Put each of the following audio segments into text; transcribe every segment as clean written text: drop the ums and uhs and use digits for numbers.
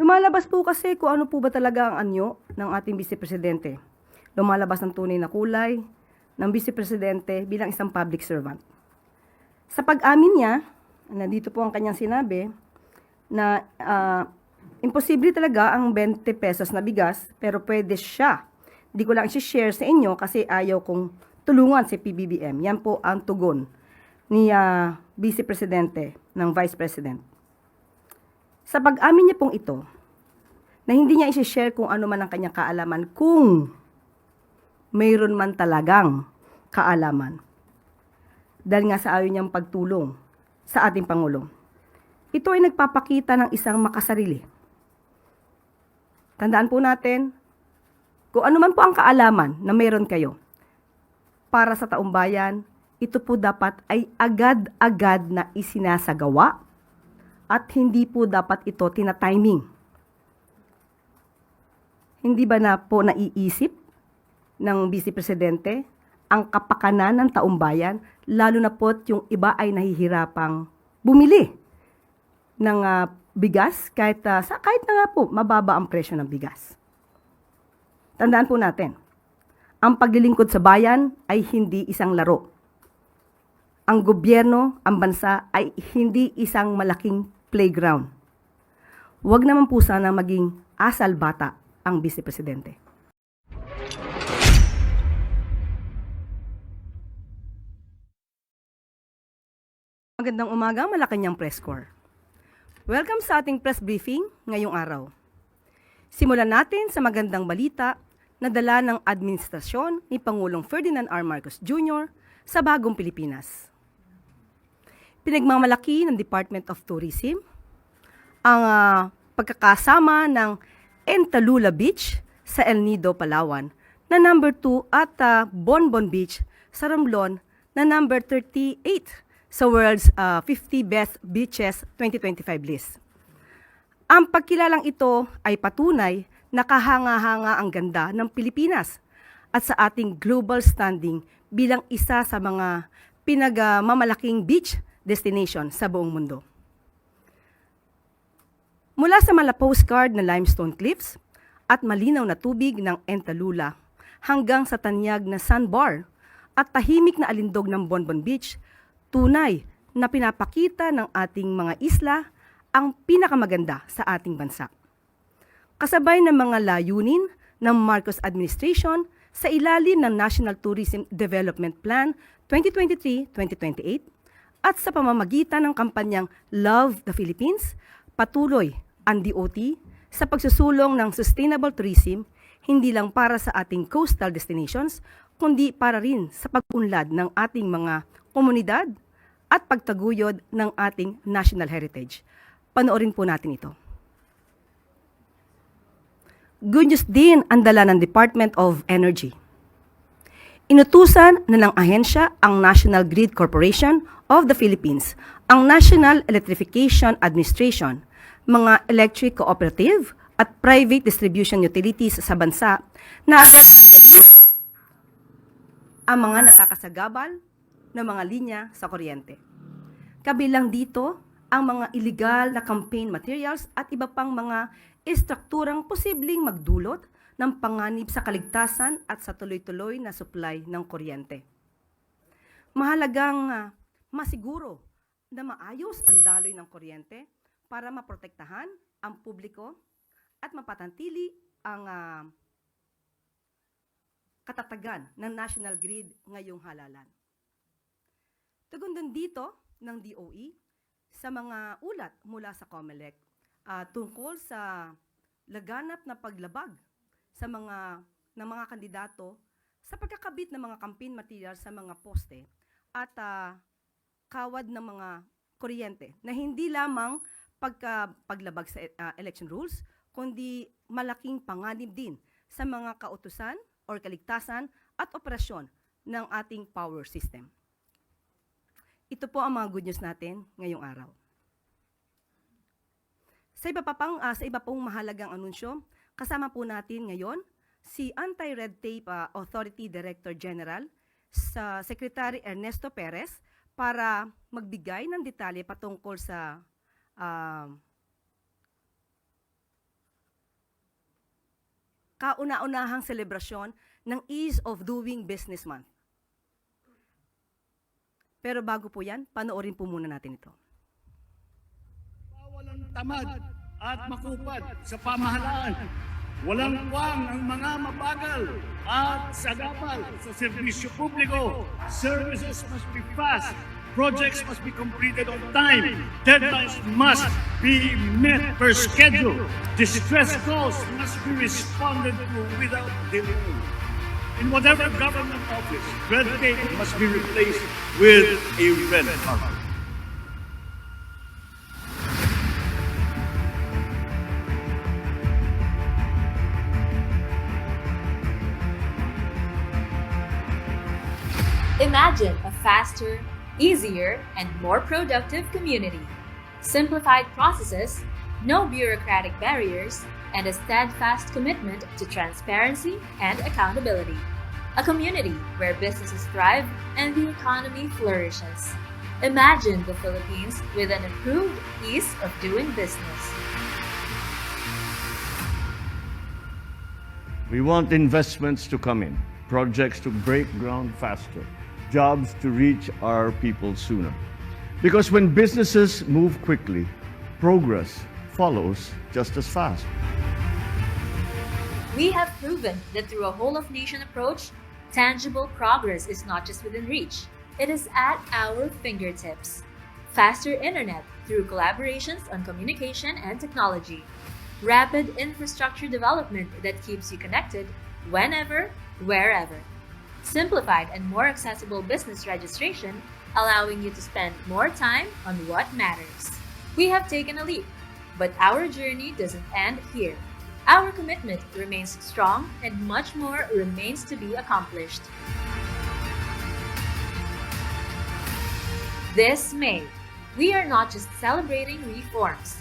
Lumalabas po kasi kung ano po ba talaga ang anyo ng ating Vice Presidente. Lumalabas ang tunay na kulay ng Vice Presidente bilang isang public servant. Sa pag-amin niya, nandito po ang kanyang sinabi, na imposible talaga ang 20 pesos na bigas, pero pwede siya. Di ko lang i-share sa inyo kasi ayaw kong tulungan si PBBM. Yan po ang tugon ni Vice Presidente ng Vice President. Sa pag-amin niya pong ito, na hindi niya i-share kung ano man ang kanyang kaalaman, kung mayroon man talagang kaalaman. Dahil nga sa ayaw niyang pagtulong sa ating Pangulo. Ito ay nagpapakita ng isang makasarili. Tandaan po natin, kung ano man po ang kaalaman na mayroon kayo, para sa taong bayan, ito po dapat ay agad-agad na isinasagawa at hindi po dapat ito tina-timing. Hindi ba na po naiisip ng Vice Presidente ang kapakanan ng taong bayan, lalo na po yung iba ay nahihirapang bumili ng bigas kahit na nga po mababa ang presyo ng bigas. Tandaan po natin, ang paglilingkod sa bayan ay hindi isang laro. Ang gobyerno, ang bansa ay hindi isang malaking playground. Huwag naman po sana maging asal bata ang Vice Presidente. Magandang umaga, Malacanang Press Corps. Welcome sa ating press briefing ngayong araw. Simulan natin sa magandang balita na dala ng administrasyon ni Pangulong Ferdinand R. Marcos Jr. sa bagong Pilipinas. Pinagmamalaki ng Department of Tourism ang pagkakasama ng Entalula Beach sa El Nido, Palawan na number 2 at Bonbon Beach sa Romblon na number 38 sa World's 50 Best Beaches 2025 list. Ang pagkilalang ito ay patunay na kahanga-hanga ang ganda ng Pilipinas at sa ating global standing bilang isa sa mga pinagmamalaking beach destination sa buong mundo. Mula sa mala postcard na limestone cliffs at malinaw na tubig ng Entalula hanggang sa tanyag na sandbar at tahimik na alindog ng Bonbon Beach, tunay na pinapakita ng ating mga isla ang pinakamaganda sa ating bansa. Kasabay ng mga layunin ng Marcos administration sa ilalim ng National Tourism Development Plan 2023-2028 at sa pamamagitan ng kampanyang Love the Philippines, patuloy ang DOT sa pagsusulong ng sustainable tourism hindi lang para sa ating coastal destinations, kundi para rin sa pag-unlad ng ating mga komunidad at pagtaguyod ng ating national heritage. Panoorin po natin ito. Good news din ang dala ng Department of Energy. Inutusan na ng ahensya ang National Grid Corporation of the Philippines, ang National Electrification Administration, mga electric cooperative at private distribution utilities sa bansa na agad tanggalin ang mga nakakasagabal na mga linya sa kuryente. Kabilang dito ang mga illegal na campaign materials at iba pang mga estrukturang posibleng magdulot ng panganib sa kaligtasan at sa tuloy-tuloy na supply ng kuryente. Mahalagang masiguro na maayos ang daloy ng kuryente para maprotektahan ang publiko at mapatantili ang katatagan ng national grid ngayong halalan. Tugon din dito ng DOE sa mga ulat mula sa COMELEC tungkol sa laganap na paglabag sa mga kandidato sa pagkakabit ng mga campaign material sa mga poste at kawad ng mga kuryente na hindi lamang paglabag sa election rules, kundi malaking panganib din sa mga kautusan or kaligtasan at operasyon ng ating power system. Ito po ang mga good news natin ngayong araw. Sa iba pong mahalagang anunsyo, kasama po natin ngayon si Anti-Red Tape Authority Director General sa Secretary Ernesto Perez para magbigay ng detalye patungkol sa kauna-unahang selebrasyon ng Ease of Doing Business Month. Pero bago po yan, panoorin po muna natin ito. Walang tamad at makupad sa pamahalaan. Walang puwang ang mga mabagal at sagabal sa serbisyo publiko. Services must be fast. Projects must be completed on time. Deadlines must be met per schedule. Distress calls must be responded to without delay. In whatever government office, red tape must be replaced with a red carpet. Imagine a faster, easier, and more productive community. Simplified processes, no bureaucratic barriers, and a steadfast commitment to transparency and accountability. A community where businesses thrive and the economy flourishes. Imagine the Philippines with an improved ease of doing business. We want investments to come in, projects to break ground faster, jobs to reach our people sooner. Because when businesses move quickly, progress follows just as fast. We have proven that through a whole-of-nation approach, tangible progress is not just within reach, it is at our fingertips. Faster internet through collaborations on communication and technology. Rapid infrastructure development that keeps you connected whenever, wherever. Simplified and more accessible business registration, allowing you to spend more time on what matters. We have taken a leap, but our journey doesn't end here. Our commitment remains strong and much more remains to be accomplished. This May, we are not just celebrating reforms,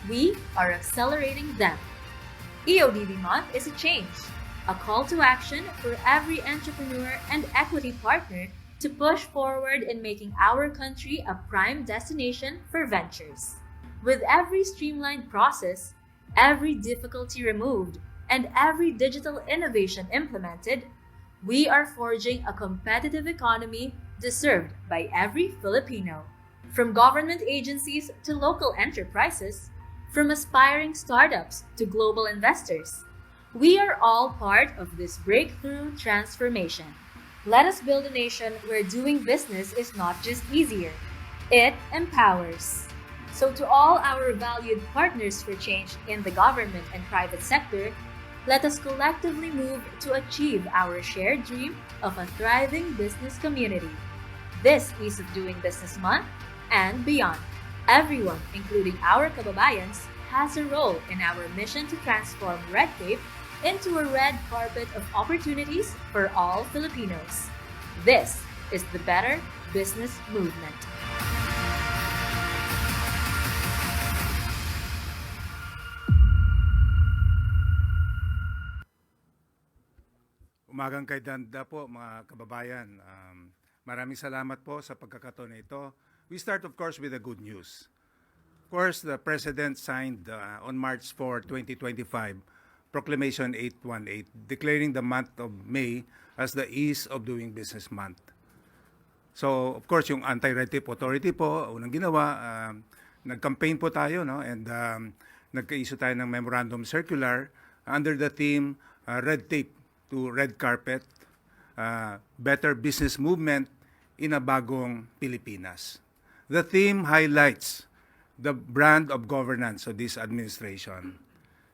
we are accelerating them. EODB Month is a change, a call to action for every entrepreneur and equity partner to push forward in making our country a prime destination for ventures. With every streamlined process, every difficulty removed, and every digital innovation implemented, we are forging a competitive economy deserved by every Filipino. From government agencies to local enterprises, from aspiring startups to global investors, we are all part of this breakthrough transformation. Let us build a nation where doing business is not just easier, it empowers. So to all our valued partners for change in the government and private sector, let us collectively move to achieve our shared dream of a thriving business community. This Ease of Doing Business Month and beyond. Everyone, including our kababayans, has a role in our mission to transform red tape into a red carpet of opportunities for all Filipinos. This is the Better Business Movement. Umagang kay Danda po mga kababayan. Maraming salamat po sa pagkakataon na ito. We start of course with the good news. Of course, the President signed on March 4, 2025, Proclamation 818, declaring the month of May as the Ease of Doing Business Month. So, of course, yung Anti-Red Tape Authority po, unang ginawa, nag-campaign po tayo, no? And nagka-issue tayo ng memorandum circular under the theme Red Tape to Red Carpet, Better Business Movement in a Bagong Pilipinas. The theme highlights the brand of governance of this administration,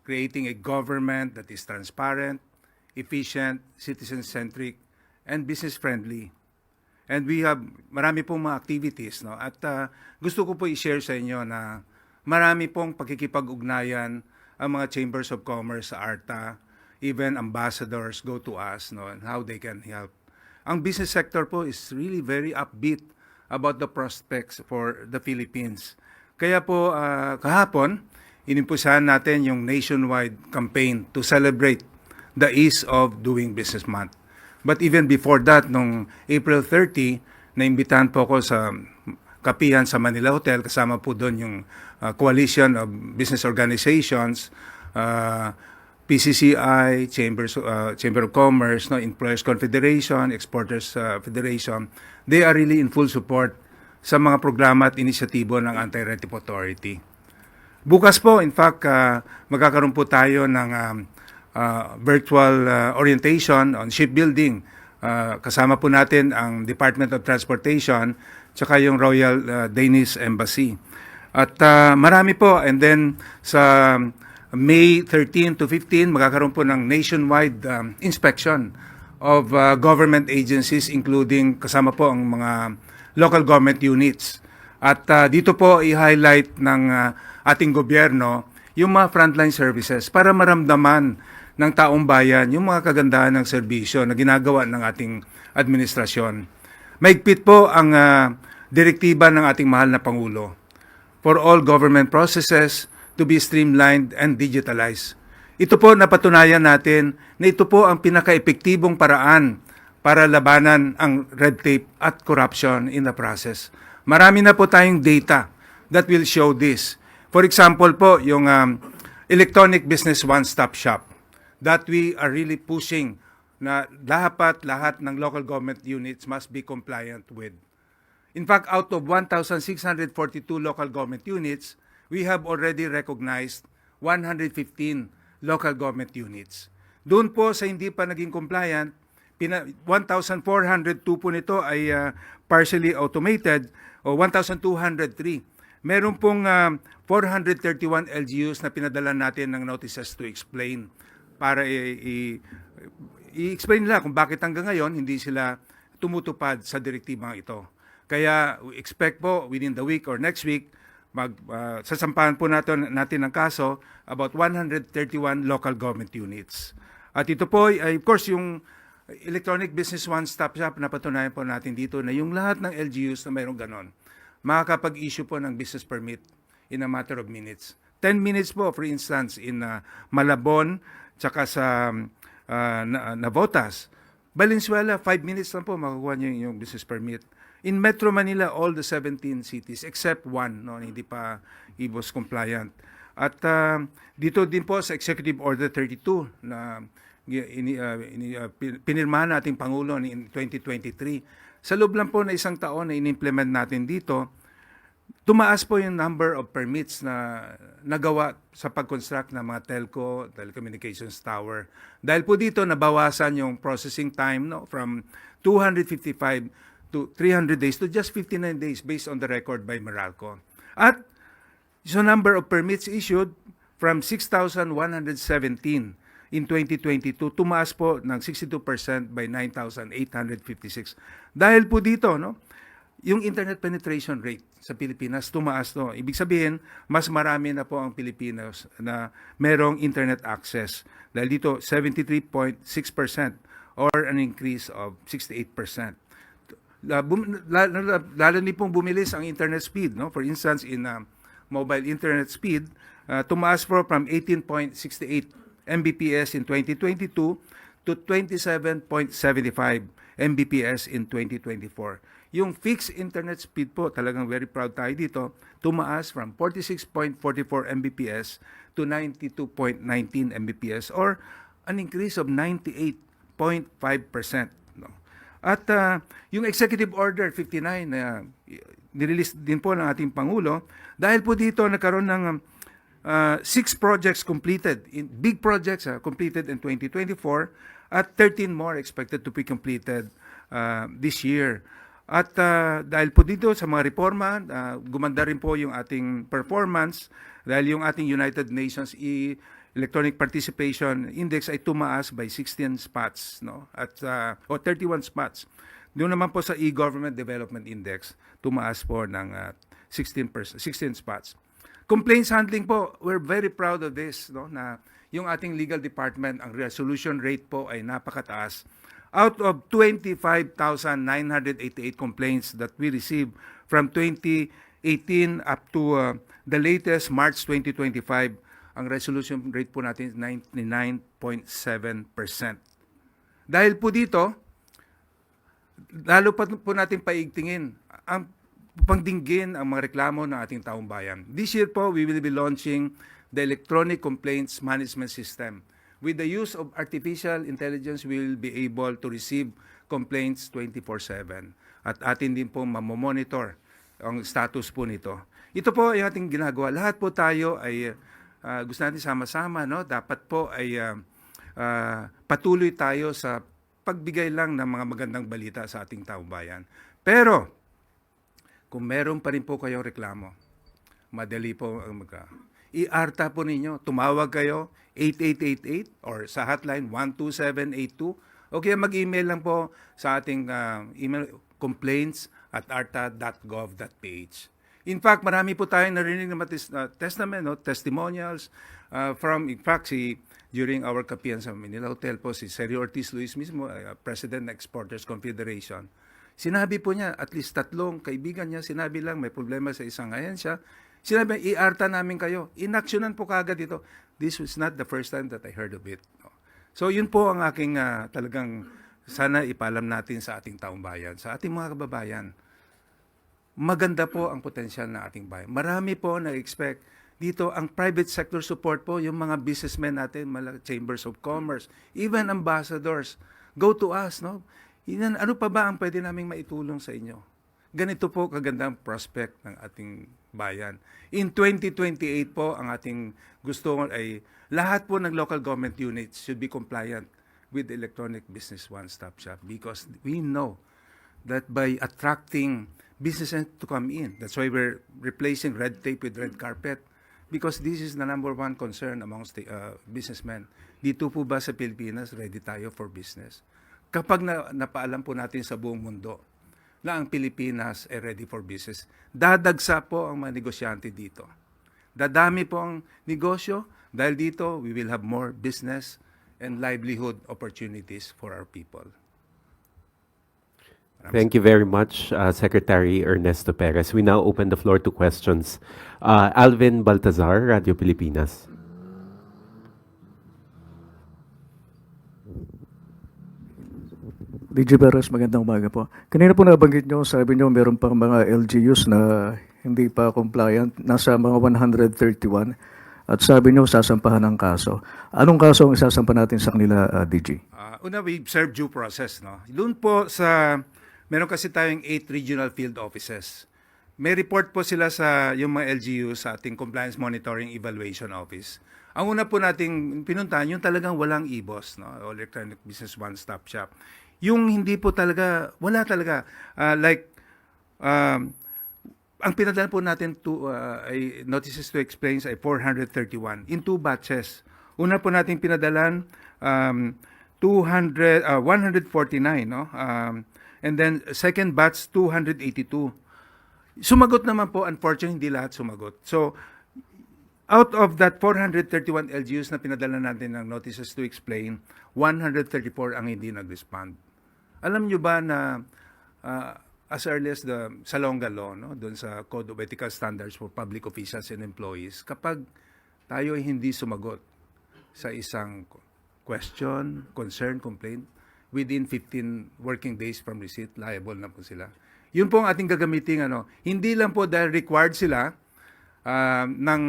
creating a government that is transparent, efficient, citizen-centric, and business-friendly. And we have marami pong mga activities, no? At gusto ko po i-share sa inyo na marami pong pakikipag-ugnayan ang mga chambers of commerce sa ARTA, even ambassadors go to us, no, and how they can help. Ang business sector po is really very upbeat about the prospects for the Philippines. Kaya po kahapon, inimpusahan natin yung nationwide campaign to celebrate the Ease of Doing Business Month. But even before that, nung April 30, naimbitahan po ako sa kapihan sa Manila Hotel, kasama po doon yung Coalition of Business Organizations, PCCI, Chamber of Commerce, no, Employers Confederation, Exporters Federation, they are really in full support sa mga programa at inisyatibo ng Anti-Red Tape Authority. Bukas po, in fact, magkakaroon po tayo ng virtual orientation on shipbuilding. Kasama po natin ang Department of Transportation tsaka yung Royal Danish Embassy. At marami po, and then sa May 13 to 15, magkakaroon po ng nationwide inspection of government agencies, including kasama po ang mga local government units. At dito po i-highlight ng ating gobyerno yung mga frontline services para maramdaman ng taong bayan yung mga kagandahan ng serbisyo na ginagawa ng ating administrasyon. Maigpit po ang direktiba ng ating mahal na Pangulo for all government processes to be streamlined and digitalized. Ito po napatunayan natin na ito po ang pinaka-epektibong paraan para labanan ang red tape at corruption in the process. Marami na po tayong data that will show this. For example po, yung electronic business one-stop shop that we are really pushing na lahat ng local government units must be compliant with. In fact, out of 1,642 local government units, we have already recognized 115 local government units. Doon po sa hindi pa naging compliant, 1,402 po nito ay partially automated o 1,203. Meron pong 431 LGUs na pinadala natin ng notices to explain para i-explain nila kung bakit hanggang ngayon hindi sila tumutupad sa direktibang ito. Kaya we expect po within the week or next week, sasampahan po natin ng kaso about 131 local government units. At ito po ay of course yung electronic business one-stop shop na patunayan po natin dito na yung lahat ng LGUs na mayroong ganon, makakapag-issue po ng business permit in a matter of minutes. 10 minutes po, for instance, in Malabon, tsaka sa Navotas. Valenzuela, 5 minutes lang po makakuha niyo yung business permit. In Metro Manila, all the 17 cities except one, no, hindi pa IBOS compliant. At dito din po sa Executive Order 32 na pinirmahan nating Pangulo in 2023. Sa loob lang po na isang taon na in-implement natin dito, tumaas po yung number of permits na nagawa sa pag-construct ng mga telco, telecommunications tower. Dahil po dito nabawasan yung processing time, no, from 255 to 300 days to just 59 days based on the record by Meralco. At so number of permits issued from 6,117 in 2022, tumaas po ng 62% by 9,856. Dahil po dito, no, yung internet penetration rate sa Pilipinas tumaas, no. Ibig sabihin, mas marami na po ang Pilipinos na merong internet access. Dahil dito, 73.6% or an increase of 68%. Lalo din pong bumilis ang internet speed, no? For instance, in mobile internet speed, tumaas po from 18.68 Mbps in 2022 to 27.75 Mbps in 2024. Yung fixed internet speed po, talagang very proud tayo dito, tumaas from 46.44 Mbps to 92.19 Mbps or an increase of 98.5%. No? At yung Executive Order 59 na nirelease din po ng ating Pangulo, dahil po dito nagkaroon ng 6 projects completed, big projects completed in 2024 at 13 more expected to be completed this year. At dahil po dito sa mga reforma, gumanda rin po yung ating performance dahil yung ating United Nations Electronic Participation Index ay tumaas by 16 spots, no? At o 31 spots. Doon naman po sa E-Government Development Index, tumaas po ng 16 spots. Complaints handling po, we're very proud of this, no, na yung ating legal department, ang resolution rate po ay napakataas. Out of 25,988 complaints that we received from 2018 up to the latest March 2025, ang resolution rate po natin is 99.7%. Dahil po dito, lalo pa po natin paigtingin ang pangdinggin ang mga reklamo ng ating taong bayan. This year po, we will be launching the Electronic Complaints Management System, With the use of artificial intelligence, we will be able to receive complaints 24/7. At atin din po mamomonitor ang status po nito. Ito po ay ating ginagawa. Lahat po tayo ay gusto natin sama-sama, no? Dapat po ay patuloy tayo sa pagbigay lang ng mga magandang balita sa ating taong bayan. Pero kung meron pa rin po kayong reklamo, madali po i-ARTA po ninyo. Tumawag kayo 8888 or sa hotline 12782 o kaya mag-email lang po sa ating email complaints@arta.gov.ph. In fact, marami po tayong narinig na testimonials from, in fact, during our kapiyan sa Manila Hotel po, si Sergio Ortiz Luis mismo, President ng Exporters Confederation. Sinabi po niya, at least 3 kaibigan niya, sinabi lang may problema sa isang ahensya. Sinabi, i-ARTA namin kayo. Inaksyonan po kaagad ito. This was not the first time that I heard of it. So yun po ang aking talagang sana ipalam natin sa ating taong bayan, sa ating mga kababayan. Maganda po ang potensyal ng ating bayan. Marami po na-expect dito ang private sector support po, yung mga businessmen natin, chambers of commerce, even ambassadors. Go to us, no? Ano pa ba ang pwede naming maitulong sa inyo? Ganito po kagandang prospect ng ating bayan. In 2028 po, ang ating gusto ay lahat po ng local government units should be compliant with Electronic Business One-Stop Shop because we know that by attracting businesses to come in, that's why we're replacing red tape with red carpet because this is the number one concern amongst the businessmen. Dito po ba sa Pilipinas, ready tayo for business? Kapag napaalam po natin sa buong mundo na ang Pilipinas ay ready for business, dadagsa po ang mga negosyante dito. Dadami po ang negosyo dahil dito we will have more business and livelihood opportunities for our people. Thank you very much, Secretary Ernesto Perez. We now open the floor to questions. Alvin Baltazar, Radio Pilipinas. DJ Perez, magandang umaga po. Kanina po nabanggit nyo, sabi nyo meron pang mga LGUs na hindi pa compliant, nasa mga 131. At sabi nyo, sasampahan ng kaso. Anong kaso ang isasampa natin sa kanila, DG? Una, we serve due process. No? Doon po meron kasi tayong 8 regional field offices. May report po sila sa yung mga LGU sa ating Compliance Monitoring Evaluation Office. Ang una po nating pinuntahan, yung talagang walang IBOS, no? Electronic Business One-Stop Shop. Yung hindi po talaga, wala talaga. Ang pinadala po natin ay notices to explain ay 431 in 2 batches. Una po nating pinadalan 149, no? And then second batch 282. Sumagot naman po, unfortunately hindi lahat sumagot. So out of that 431 LGUs na pinadala natin ng notices to explain, 134 ang hindi nag-respond. Alam nyo ba na as early as the Salonga Law, no, doon sa Code of Ethical Standards for Public Officials and Employees, kapag tayo ay hindi sumagot sa isang question, concern, complaint, within 15 working days from receipt, liable na po sila. Yun po ang ating gagamitin, hindi lang po dahil required sila ng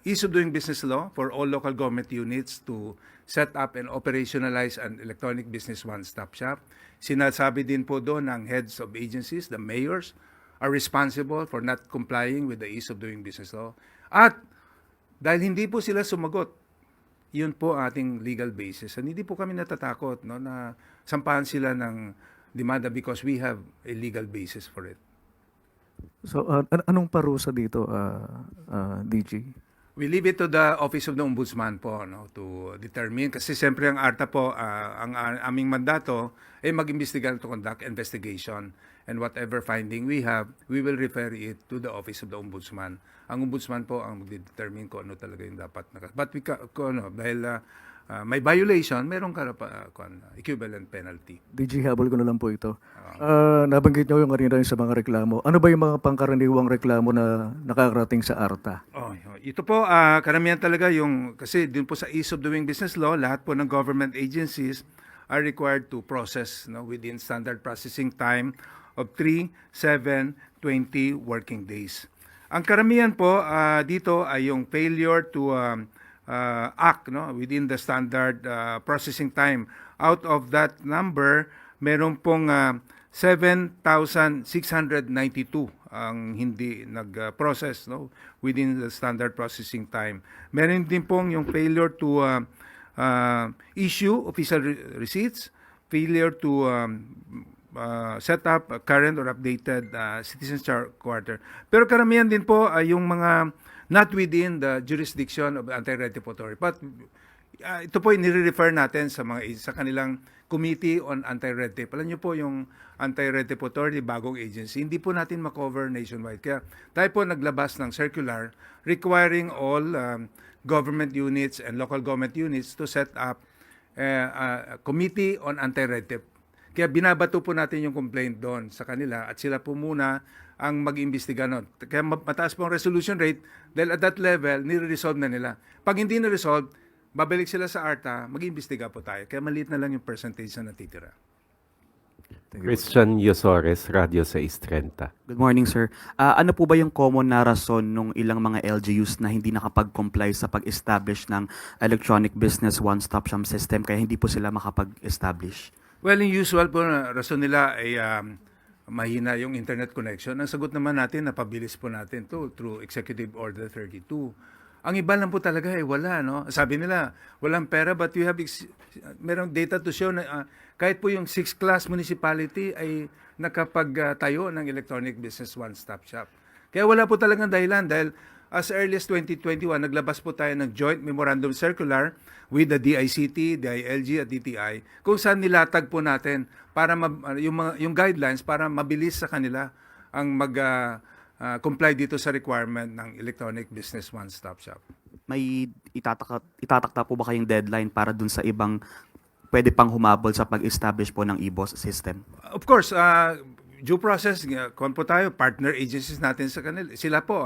Ease of Doing Business Law for all local government units to set up and operationalize an electronic business one-stop shop. Sinasabi din po doon ng heads of agencies, the mayors, are responsible for not complying with the Ease of Doing Business Law. At dahil hindi po sila sumagot, yun po ating legal basis. And hindi po kami natatakot, no, na sampahan sila ng demanda because we have a legal basis for it. So, anong parusa dito, DG? We leave it to the Office of the Ombudsman po, no, to determine. Kasi siyempre ang ARTA po, ang aming mandato ay mag-imbestiga to conduct investigation. And whatever finding we have, we will refer it to the Office of the Ombudsman. Ang Ombudsman po ang mag-determine kung ano talaga yung dapat. But dahil may violation, merong equivalent penalty. DG, habol ko na lang po ito. Nabanggit nyo yung kanina sa mga reklamo. Ano ba yung mga pangkaraniwang reklamo na nakakarating sa ARTA? Ito po, karamihan talaga kasi dun po sa Ease of Doing Business Law, lahat po ng government agencies are required to process, no, within standard processing time of 3, 7, 20 working days. Ang karamihan po dito ay yung failure to act, no, within the standard processing time. Out of that number, meron pong 7,692 ang hindi nag-process, no, within the standard processing time. Meron din pong yung failure to issue official receipts, failure to set up a current or updated citizen charter. Pero karamihan din po ay yung mga not within the jurisdiction of the Anti-Red Tape Authority. But ito po nire-refer natin sa kanilang Committee on Anti-Red Tape. Alam niyo po yung Anti-Red Tape Authority, bagong agency, hindi po natin makover nationwide. Kaya tayo po naglabas ng circular requiring all government units and local government units to set up a Committee on Anti-Red Tape. Kaya binabato po natin yung complaint doon sa kanila at sila po muna ang mag-imbestiga nun. Kaya mataas po ang resolution rate dahil at that level, nire-resolve na nila. Pag hindi na-resolve, babalik sila sa ARTA, mag-imbestiga po tayo. Kaya maliit na lang yung percentage na natitira. Christian Yosores, Radio 630. Good morning, sir. Ano po ba yung common na rason nung ilang mga LGUs na hindi nakapag-comply sa pag-establish ng Electronic Business One-Stop Shop System kaya hindi po sila makapag-establish? Well, yung usual po na rason nila ay mahina yung internet connection. Ang sagot naman natin, napabilis po natin to through Executive Order 32. Ang iba lang po talaga ay wala, no? Sabi nila, walang pera but we have merong data to show na kahit po yung 6th class municipality ay nakapagtayo ng Electronic Business One-Stop Shop. Kaya wala po talagang dahilan dahil as early as 2021, naglabas po tayo ng Joint Memorandum Circular with the DICT, DILG at DTI kung saan nilatag po natin para yung guidelines para mabilis sa kanila ang comply dito sa requirement ng Electronic Business One-Stop Shop. May itatakta po ba kayong deadline para dun sa ibang pwede pang humabol sa pag-establish po ng EBOS system? Of course, due process, kung po tayo, partner agencies natin sa kanila. Sila po,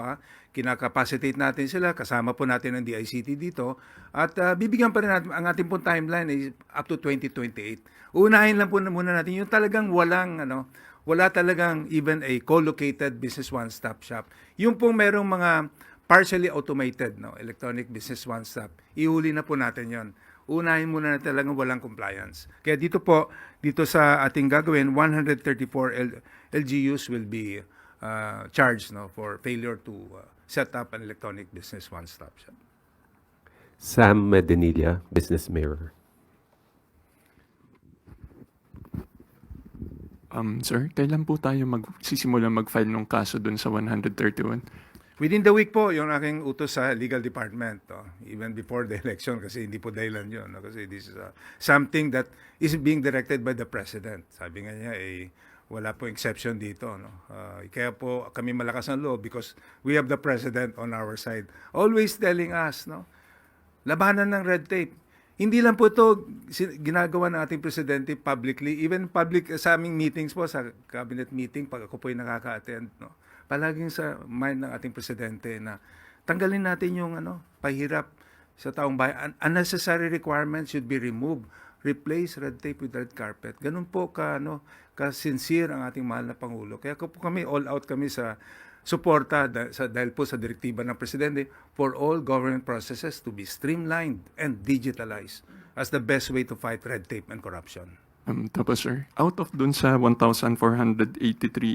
kinakapacitate natin sila, kasama po natin ang DICT dito, at bibigyan pa rin natin, ang ating pong timeline is up to 2028. Unahin lang po muna natin yung talagang wala talagang even a co-located business one-stop shop. Yung pong merong mga partially automated, electronic business one-stop, ihuli na po natin yon. Unahin muna na talagang walang compliance. Kaya dito sa ating gagawin, 134 LGUs will be charged for failure to set up an electronic business one-stop shop. Sam Medinilla, Business Mirror. Sir, kailan po tayo magsisimula mag-file ng kaso dun sa 131? Within the week po, yung aking utos sa legal department, even before the election, kasi hindi po dahilan yun. Kasi this is something that is being directed by the President. Sabi nga niya, wala po exception dito. Kaya po kami malakas ng loob because we have the President on our side. Always telling us, labanan ng red tape. Hindi lang po ito ginagawa ng ating Presidente publicly, even public sa aming meetings po, sa cabinet meeting, pag ako po ay nakaka-attend, palaging sa mind ng ating Presidente na tanggalin natin yung pahirap sa taong bayan. Unnecessary requirements should be removed. Replace red tape with red carpet. Ganun po ka-sincere ang ating mahal na Pangulo. Kaya po kami, all out kami sa suporta dahil po sa direktiba ng Presidente for all government processes to be streamlined and digitalized as the best way to fight red tape and corruption. Tapos sir, out of dun sa 1,483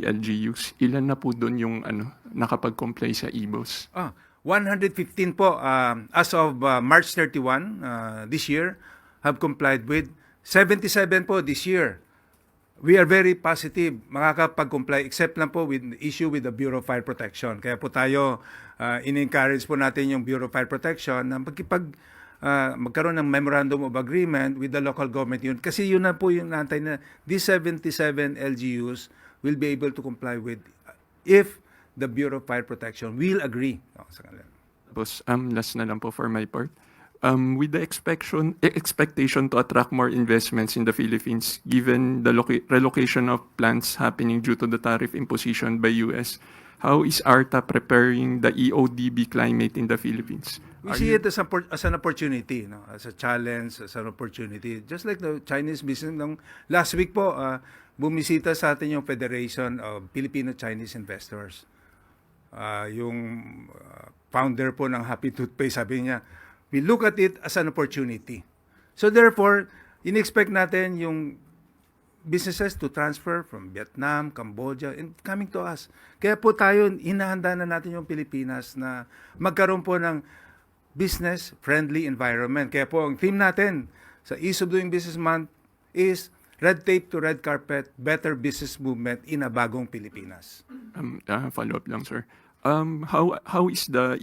LGUs, ilan na po dun yung nakapag-comply sa EBOS? 115 po as of March 31 this year have complied with. 77 po this year. We are very positive makakapag-comply except lang po with issue with the Bureau of Fire Protection. Kaya po tayo in-encourage po natin yung Bureau of Fire Protection na magkaroon ng Memorandum of Agreement with the local government unit. Kasi yun na po yung nantay na these 77 LGUs will be able to comply with if the Bureau of Fire Protection will agree sa kanila. Tapos last na lang po for my part. With the expectation to attract more investments in the Philippines, given the relocation of plants happening due to the tariff imposition by US, how is ARTA preparing the EODB climate in the Philippines? We see it as an opportunity, as a challenge, as an opportunity. Just like the Chinese business. Last week po, bumisita sa atin yung Federation of Filipino-Chinese Investors. Yung founder po ng Happy Toothpaste, sabi niya, We look at it as an opportunity. So therefore, in-expect natin yung businesses to transfer from Vietnam, Cambodia, and coming to us. Kaya po tayo, hinahanda na natin yung Pilipinas na magkaroon po ng business-friendly environment. Kaya po, ang theme natin sa Ease of Doing Business Month is Red Tape to Red Carpet, Better Business Movement in a Bagong Pilipinas. Follow-up lang, sir. How is the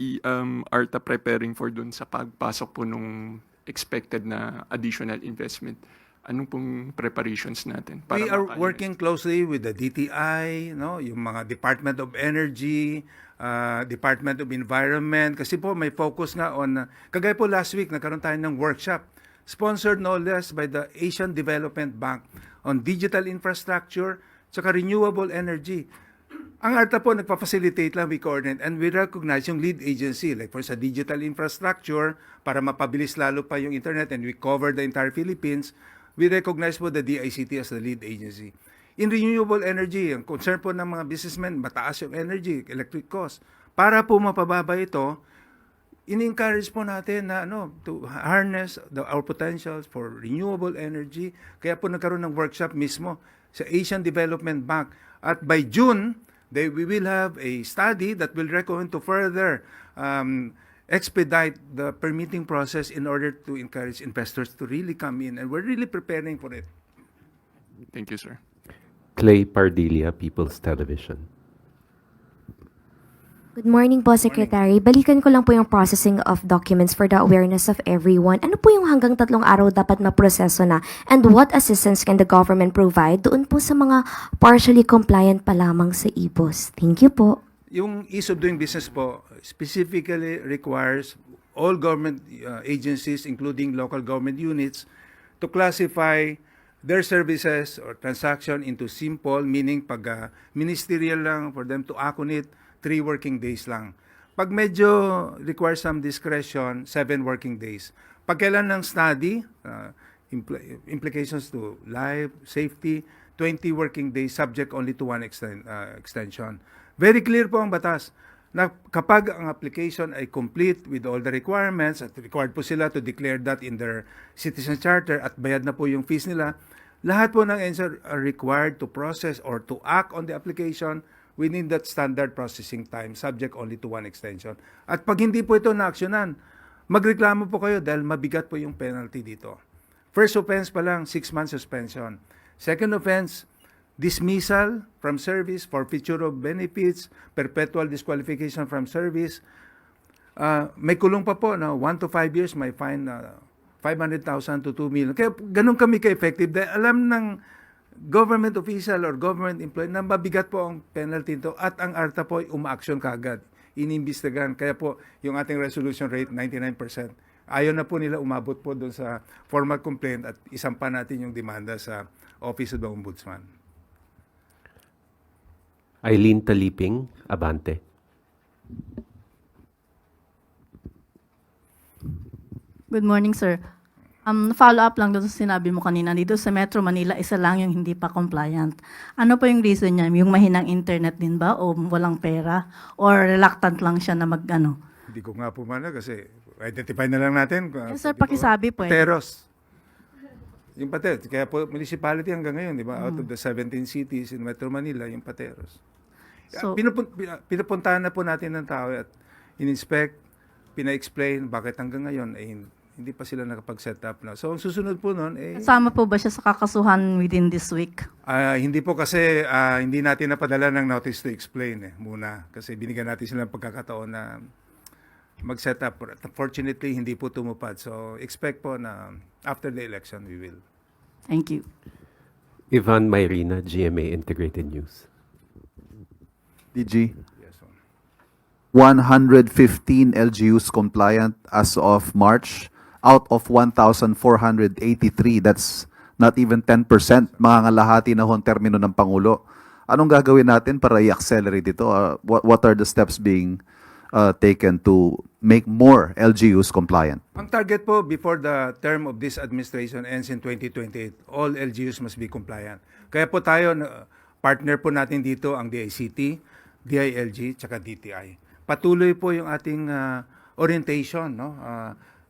ARTA preparing for dun sa pagpasok po nung expected na additional investment? Anong pong preparations natin? We are makaayos? working closely with the DTI, no, yung mga Department of Energy, Department of Environment, kasi po may focus nga on, kagaya po last week, nagkaroon tayo ng workshop, sponsored no less by the Asian Development Bank on digital infrastructure, tsaka renewable energy. Ang ARTA po, nagpa-facilitate lang, we coordinate, and we recognize yung lead agency, like for sa digital infrastructure, para mapabilis lalo pa yung internet, and we cover the entire Philippines, we recognize po the DICT as the lead agency. In renewable energy, ang concern po ng mga businessmen, mataas yung energy, electric cost. Para po mapababa ito, in-encourage po natin na to harness our potentials for renewable energy. Kaya po nagkaroon ng workshop mismo sa Asian Development Bank. At by June, we will have a study that will recommend to further expedite the permitting process in order to encourage investors to really come in. And we're really preparing for it. Thank you, sir. Clay Pardilla, People's Television. Good morning po, Secretary. Balikan ko lang po yung processing of documents for the awareness of everyone. Ano po yung hanggang 3 araw dapat maproseso na? And what assistance can the government provide doon po sa mga partially compliant pa lamang sa IBOS? Thank you po. Yung ease of doing business po specifically requires all government agencies, including local government units, to classify their services or transaction into simple, meaning pag ministerial lang, for them to act on it, 3 working days lang. Pag medyo requires some discretion, 7 working days. Pag kailan ng study, implications to life, safety, 20 working days, subject only to one extension. Very clear po ang batas na kapag ang application ay complete with all the requirements at required po sila to declare that in their citizen charter at bayad na po yung fees nila, lahat po ng NSR are required to process or to act on the application within that standard processing time, subject only to one extension. At pag hindi po ito na-actionan, magreklamo po kayo dahil mabigat po yung penalty dito. First offense pa lang, 6 months suspension. Second offense, dismissal from service, forfeiture of benefits, perpetual disqualification from service. May kulong pa po, 1 to 5 years, may fine 500,000 to 2 million. Kaya ganun kami ka-effective dahil alam ng government official or government employee na mabigat po ang penalty nito at ang ARTA po ay uma-action kaagad, inimbestigahan. Kaya po yung ating resolution rate 99%. Ayaw na po nila umabot po doon sa formal complaint at isampa natin yung demanda sa Office of the Ombudsman. Eileen Taliping, Abante. Good morning, sir. Follow up lang doon sa sinabi mo kanina. Dito sa Metro Manila, isa lang yung hindi pa compliant. Ano po yung reason niya? Yung mahinang internet din ba? O walang pera? Or reluctant lang siya na mag-ano? Hindi ko nga po mana kasi identify na lang natin. Yes, sir, pakisabi po. Pateros. Yung Pateros. Kaya po municipality hanggang ngayon, di ba? Out of the 17 cities in Metro Manila, yung Pateros. So, Pinupuntahan na po natin ng tao at in-inspect, pina-explain bakit hanggang ngayon ay hindi pa sila nakapag-set up na. So, ang susunod po nun, kasama po ba siya sa kakasuhan within this week? hindi po kasi hindi natin napadala ng notice to explain muna. Kasi binigyan natin sila ng pagkakataon na mag-set up. Unfortunately, hindi po tumupad. So, expect po na after the election, we will. Thank you. Ivan Mayrina, GMA Integrated News. DG, Yes, sir. 115 LGUs compliant as of March out of 1,483. That's not even 10%. Mga ngalahati na hon termino ng Pangulo. Anong gagawin natin para i-accelerate ito? What are the steps being taken to make more LGUs compliant? Ang target po before the term of this administration ends in 2028, all LGUs must be compliant. Kaya po tayo, partner po natin dito ang DICT, DILG, tsaka DTI. Patuloy po yung ating orientation, no?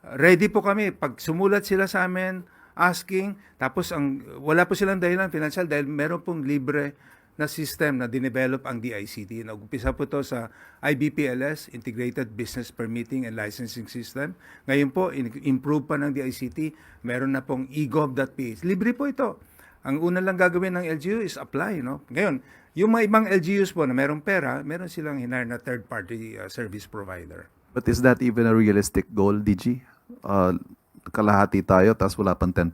ready po kami. Pag sumulat sila sa amin, asking, tapos wala po silang dahilan financial dahil meron pong libre na system na dinevelop ang DICT. Nag-umpisa po to sa IBPLS, Integrated Business Permitting and Licensing System. Ngayon po, improve pa ng DICT, meron na pong egov.ph. Libre po ito. Ang una lang gagawin ng LGU is apply. No? Ngayon, yung mga ibang LGUs po na merong pera, meron silang hinar na third-party service provider. But is that even a realistic goal, DG? Kalahati tayo, tapos wala pang 10%.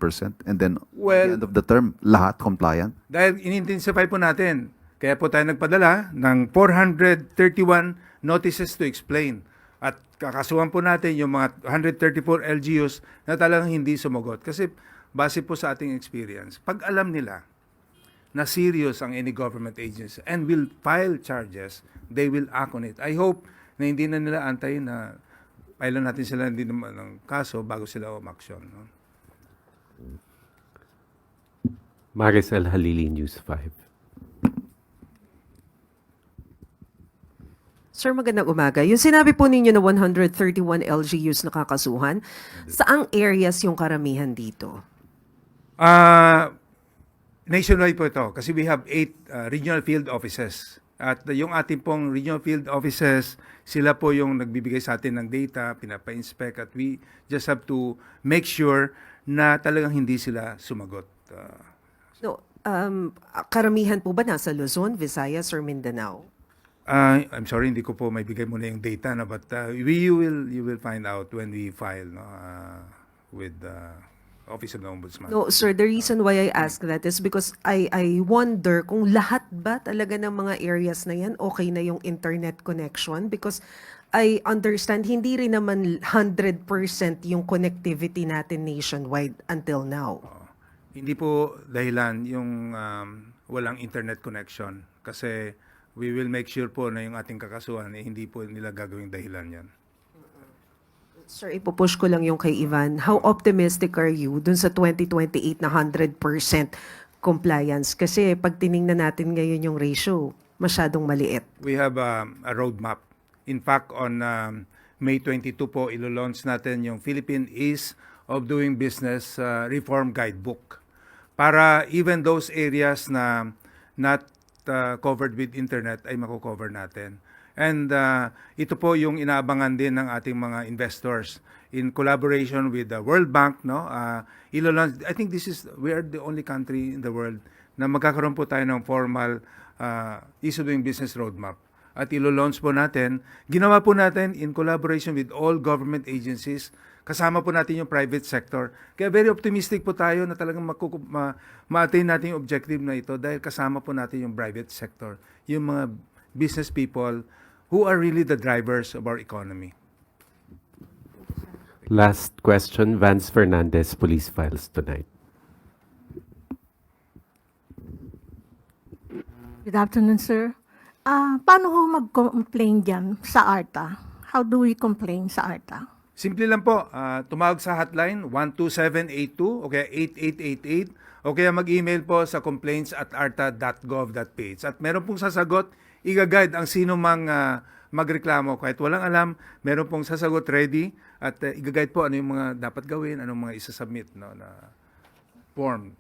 And then, at the end of the term, lahat compliant. Dahil in-intensify po natin, kaya po tayo nagpadala ng 431 notices to explain. At kakasuhan po natin yung mga 134 LGUs na talagang hindi sumagot. Kasi base po sa ating experience, pag alam nila na serious ang any government agency and will file charges, they will act on it. I hope na hindi na nila antayin na pailan natin sila hindi naman ng kaso bago sila umaksyon. No? Maricel Halili, News 5. Sir, magandang umaga. Yung sinabi po ninyo na 131 LGUs nakakasuhan, saang areas yung karamihan dito? Nationwide po ito kasi we have 8 regional field offices. At yung ating pong regional field offices, sila po yung nagbibigay sa atin ng data, pinapa-inspect at we just have to make sure na talagang hindi sila sumagot. No, karamihan po ba nasa Luzon, Visayas, or Mindanao? I'm sorry, hindi ko po may bigay muna yung data, no, but you will find out when we file no, with Office of the Ombudsman. No, sir, the reason why I ask that is because I wonder kung lahat ba talaga ng mga areas na yan okay na yung internet connection because I understand hindi rin naman 100% yung connectivity natin nationwide until now. Hindi po dahilan yung walang internet connection kasi we will make sure po na yung ating kakasuhan hindi po nila gagawing dahilan yan. Sir, ipupush ko lang yung kay Ivan. How optimistic are you dun sa 2028 na 100% compliance? Kasi pag tiningnan natin ngayon yung ratio, masyadong maliit. We have a roadmap. In fact, on May 22 po, ilo-launch natin yung Philippine Ease of Doing Business Reform Guidebook. Para even those areas na not covered with internet ay mako-cover natin. And ito po yung inaabangan din ng ating mga investors in collaboration with the World Bank. No, I think we are the only country in the world na magkakaroon po tayo ng formal ease of doing business roadmap. At ilo-launch po natin. Ginawa po natin in collaboration with all government agencies. Kasama po natin yung private sector. Kaya very optimistic po tayo na talagang ma-attain natin yung objective na ito dahil kasama po natin yung private sector, yung mga business people who are really the drivers of our economy. Last question, Vance Fernandez, Police Files Tonight. Good afternoon, sir. Paano ho mag-complain dyan sa ARTA? How do we complain sa ARTA? Simple lang po, tumawag sa hotline 12782 o kaya 8888 o kaya mag-email po sa complaints@arta.gov.ph at meron pong sasagot, i-guide ang sino mang magreklamo kahit walang alam, meron pong sasagot ready at i-guide po ano yung mga dapat gawin, anong mga isa-submit no, na form.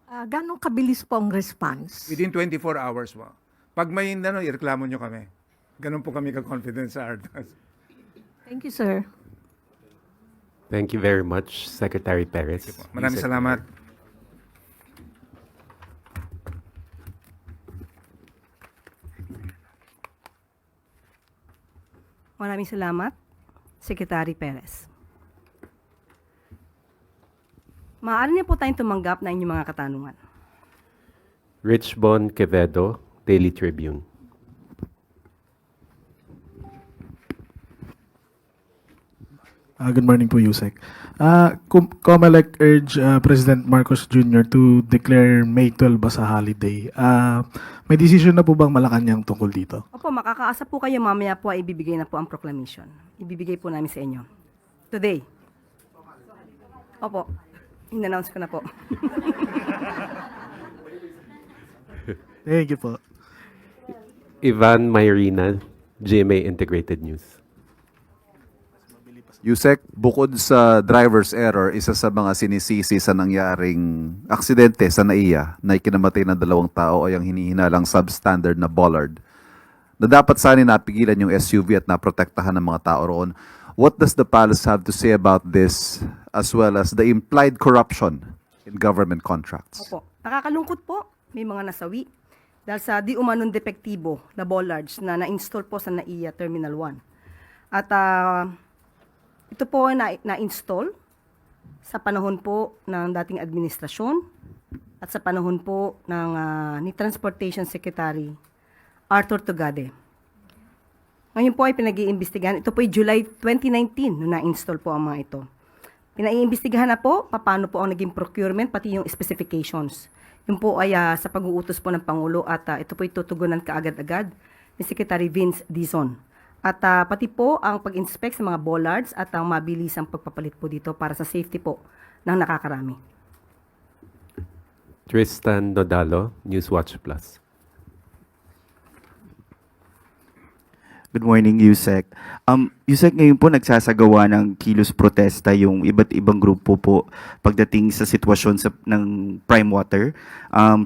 Gano'ng kabilis po ang response? Within 24 hours po. Pag may ireklamo nyo kami. Ganun po kami ka-confident sa ARTA. Thank you, sir. Thank you very much, Secretary Perez. Maraming salamat. Maraming salamat, Secretary Perez. Maaari niyo po tayong tumanggap na inyong mga katanungan. Rich Bon Quevedo, Daily Tribune. Good morning po, Yusek. COMELEC urge President Marcos Jr. to declare May 12 as a holiday. May decision na po bang Malacanang tungkol dito? Opo, makakaasa po kayo mamaya po ay ibibigay na po ang proclamation. Ibibigay po namin sa inyo. Today. Opo, in-announce ko na po. Thank you po. Ivan Mayrina, GMA Integrated News. Yusek, bukod sa driver's error, isa sa mga sinisisi sa nangyaring aksidente sa NAIA na ikinamatay ng 2 tao ay ang hinihinalang substandard na bollard na dapat sana napigilan yung SUV at naprotektahan ng mga tao roon. What does the palace have to say about this as well as the implied corruption in government contracts? Opo. Nakakalungkot po, may mga nasawi dahil sa di umanong depektibo na bollards na na-install po sa NAIA Terminal 1. At ito po ay na-install sa panahon po ng dating administrasyon at sa panahon po ng ni Transportation Secretary Arthur Tugade. Ngayon po ay pinag-iimbestigahan. Ito po ay July 2019 nung na-install po ang mga ito. Pinag-iimbestigahan na po paano po ang naging procurement pati yung specifications. Yung po ay sa pag-uutos po ng Pangulo at ito po ay tutugunan kaagad-agad ni Secretary Vince Dizon. At pati po ang pag-inspect sa mga bollards at ang mabilisang pagpapalit po dito para sa safety po ng nakakarami. Tristan Nodalo, Newswatch Plus. Good morning, Yusek. Yusek, ngayon po nagsasagawa ng kilos protesta yung iba't ibang grupo po pagdating sa sitwasyon ng prime water.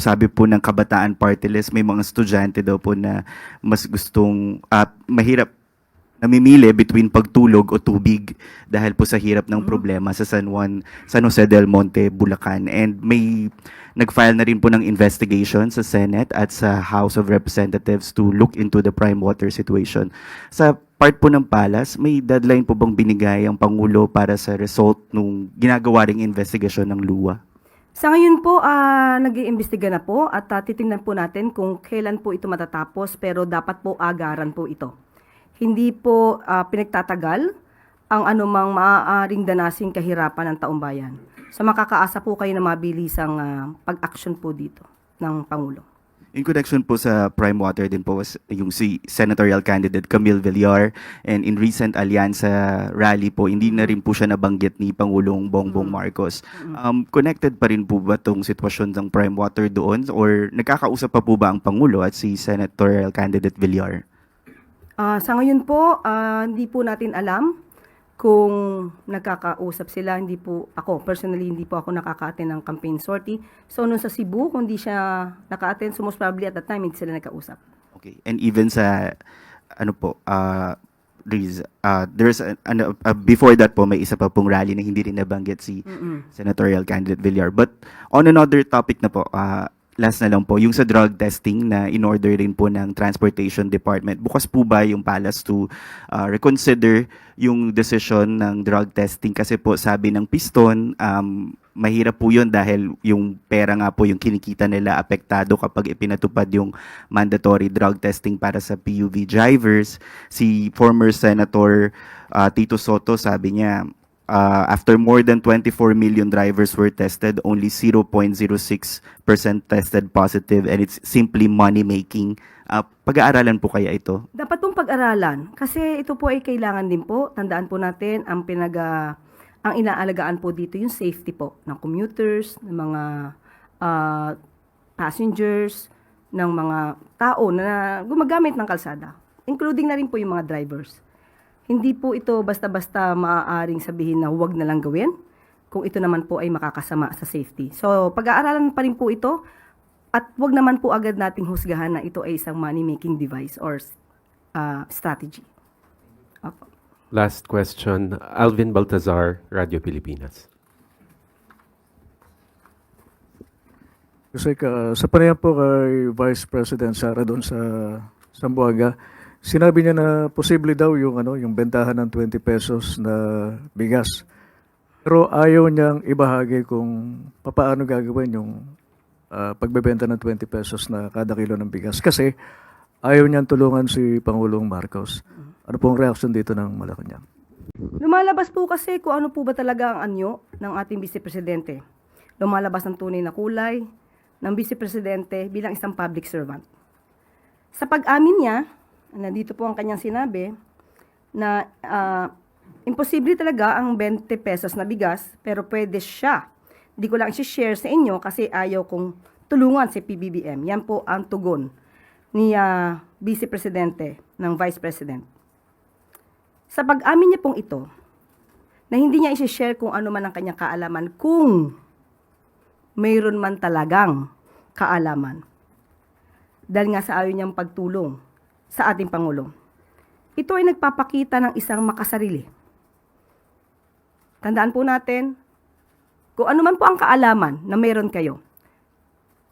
Sabi po ng Kabataan Party List, may mga estudyante daw po na mas gustong mahirap namimili between pagtulog o tubig dahil po sa hirap ng problema sa San Jose del Monte, Bulacan. And may nag-file na rin po ng investigation sa Senate at sa House of Representatives to look into the prime water situation. Sa part po ng Palace, may deadline po bang binigay ang Pangulo para sa result ng ginagawa ring investigation ng LUWA? Sa ngayon po, nag-iimbestiga na po at titingnan po natin kung kailan po ito matatapos pero dapat po agaran po ito. Hindi po pinagtatagal ang anumang maaaring danasing kahirapan ng taong bayan. So makakaasa po kayo na mabilisang pag-action po dito ng Pangulo. In connection po sa prime water din po was yung si senatorial candidate Camille Villar, and in recent Alyansa rally po, hindi na rin po siya nabanggit ni Pangulong Bongbong Marcos. Connected pa rin po ba itong sitwasyon ng prime water doon or nagkakausap pa po ba ang Pangulo at si senatorial candidate Villar? Sa ngayon po, hindi po natin alam kung nagkakausap sila. Hindi po ako, personally, hindi po ako nakaka-attend ng campaign sortie. So, nung sa Cebu, kung hindi siya naka-attend, so most probably at that time, hindi sila nagkausap. Okay. And even sa, Riz, there's before that po, may isa pa pong rally na hindi rin nabanggit si senatorial candidate Villar. But on another topic na po, last na lang po, yung sa drug testing na in-order rin po ng Transportation Department. Bukas po ba yung Palace to reconsider yung decision ng drug testing? Kasi po sabi ng Piston, mahirap po yun dahil yung pera nga po yung kinikita nila apektado kapag ipinatupad yung mandatory drug testing para sa PUV drivers. Si former Senator Tito Soto, sabi niya, after more than 24 million drivers were tested, only 0.06% tested positive, and it's simply money-making. Pag-aaralan po kaya ito? Dapat pong pag-aralan kasi ito po ay kailangan din po. Tandaan po natin ang inaalagaan po dito yung safety po ng commuters, ng mga passengers, ng mga tao na gumagamit ng kalsada, including na rin po yung mga drivers. Hindi po ito basta-basta maaaring sabihin na huwag na lang gawin kung ito naman po ay makakasama sa safety. So, pag-aaralan pa rin po ito at huwag naman po agad nating husgahan na ito ay isang money-making device or strategy. Opo. Last question, Alvin Baltazar, Radio Pilipinas. Kasi sa panayam po kay Vice President Sara doon sa Zamboanga, sinabi niya na posible daw yung bentahan ng 20 pesos na bigas. Pero ayaw niyang ibahagi kung paano gagawin yung pagbebenta ng 20 pesos na kada kilo ng bigas. Kasi ayaw niyang tulungan si Pangulong Marcos. Ano pong reaction dito ng Malacanang? Lumalabas po kasi kung ano po ba talaga ang anyo ng ating Vice Presidente. Lumalabas ang tunay na kulay ng Vice Presidente bilang isang public servant. Sa pag-amin niya, nandito po ang kanyang sinabi na imposible talaga ang 20 pesos na bigas pero pwede siya. Hindi ko lang i-share sa inyo kasi ayaw kong tulungan si PBBM. Yan po ang tugon ni Vice Presidente ng Vice President. Sa pag-amin niya pong ito, na hindi niya isi-share kung ano man ang kanyang kaalaman kung mayroon man talagang kaalaman. Dahil nga sa ayaw niyang pagtulong sa ating Pangulo. Ito ay nagpapakita ng isang makasarili. Tandaan po natin, kung ano man po ang kaalaman na mayroon kayo,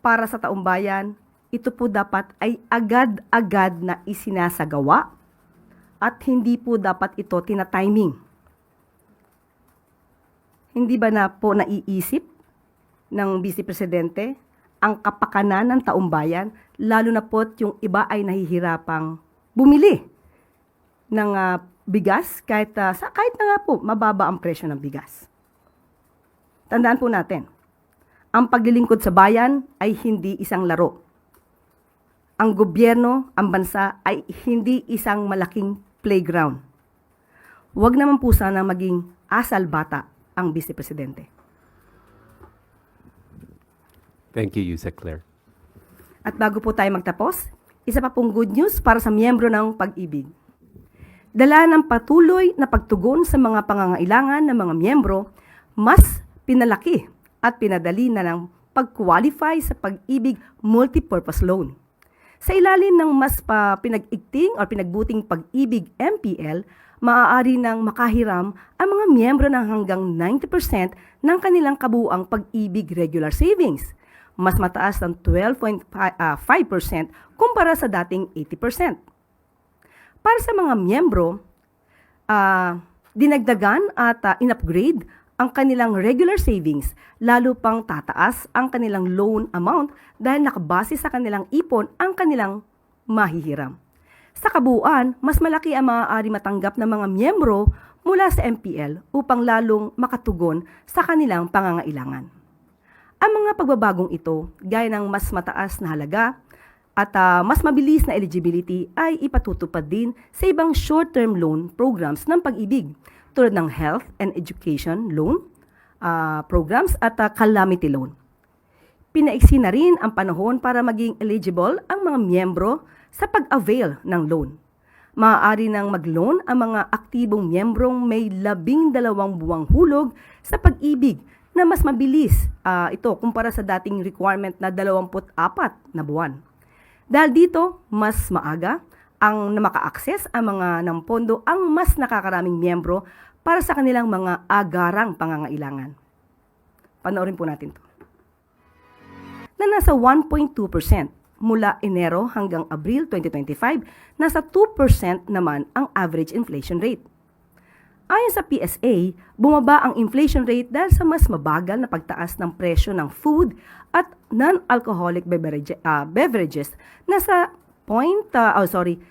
para sa taong bayan, ito po dapat ay agad-agad na isinasagawa at hindi po dapat ito tina-timing. Hindi ba na po naiisip ng Vice Presidente ang kapakanan ng taong bayan, lalo na po yung iba ay nahihirapang bumili ng bigas kahit na nga po mababa ang presyo ng bigas. Tandaan po natin, ang paglilingkod sa bayan ay hindi isang laro. Ang gobyerno, ang bansa ay hindi isang malaking playground. Huwag naman po sana maging asal bata ang Vice Presidente. Thank you, Yusek Claire. At bago po tayo magtapos, isa pa pong good news para sa miyembro ng Pag-ibig. Dala ng patuloy na pagtugon sa mga pangangailangan ng mga miyembro, mas pinalaki at pinadali na ng pag-qualify sa Pag-ibig Multipurpose Loan. Sa ilalim ng mas pinag-igting o pinagbuting Pag-ibig MPL, maaari nang makahiram ang mga miyembro ng hanggang 90% ng kanilang kabuuang Pag-ibig regular savings, mas mataas ng 12.5% kumpara sa dating 80%. Para sa mga miyembro, dinagdagan at in-upgrade ang kanilang regular savings, lalo pang tataas ang kanilang loan amount dahil nakabase sa kanilang ipon ang kanilang mahihiram. Sa kabuuan, mas malaki ang maaari matanggap ng mga miyembro mula sa MPL upang lalong makatugon sa kanilang pangangailangan. Ang mga pagbabagong ito, gaya ng mas mataas na halaga at mas mabilis na eligibility ay ipatutupad din sa ibang short-term loan programs ng Pag-ibig tulad ng health and education loan programs at calamity loan. Pinaiksi na rin ang panahon para maging eligible ang mga miyembro sa pag-avail ng loan. Maaari nang mag-loan ang mga aktibong miyembrong may 12 buwang hulog sa Pag-ibig na mas mabilis ito kumpara sa dating requirement na 24 na buwan. Dahil dito, mas maaga ang maka-access ang mga ng pondo ang mas nakakaraming miyembro para sa kanilang mga agarang pangangailangan. Panoorin po natin ito. Na nasa 1.2% mula Enero hanggang Abril 2025, nasa 2% naman ang average inflation rate. Ayon sa PSA, bumaba ang inflation rate dahil sa mas mabagal na pagtaas ng presyo ng food at non-alcoholic beverages na sa 0.9%.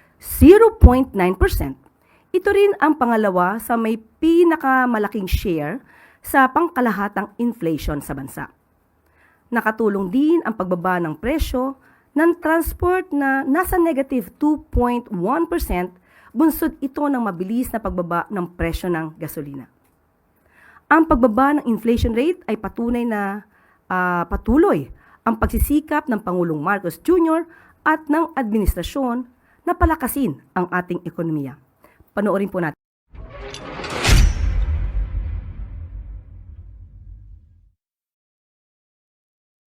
Ito rin ang pangalawa sa may pinakamalaking share sa pangkalahatang inflation sa bansa. Nakatulong din ang pagbaba ng presyo ng transport na nasa negative 2.1%, bunsod ito ng mabilis na pagbaba ng presyo ng gasolina. Ang pagbaba ng inflation rate ay patunay na patuloy ang pagsisikap ng Pangulong Marcos Jr. at ng administrasyon na palakasin ang ating ekonomiya. Panoorin po natin.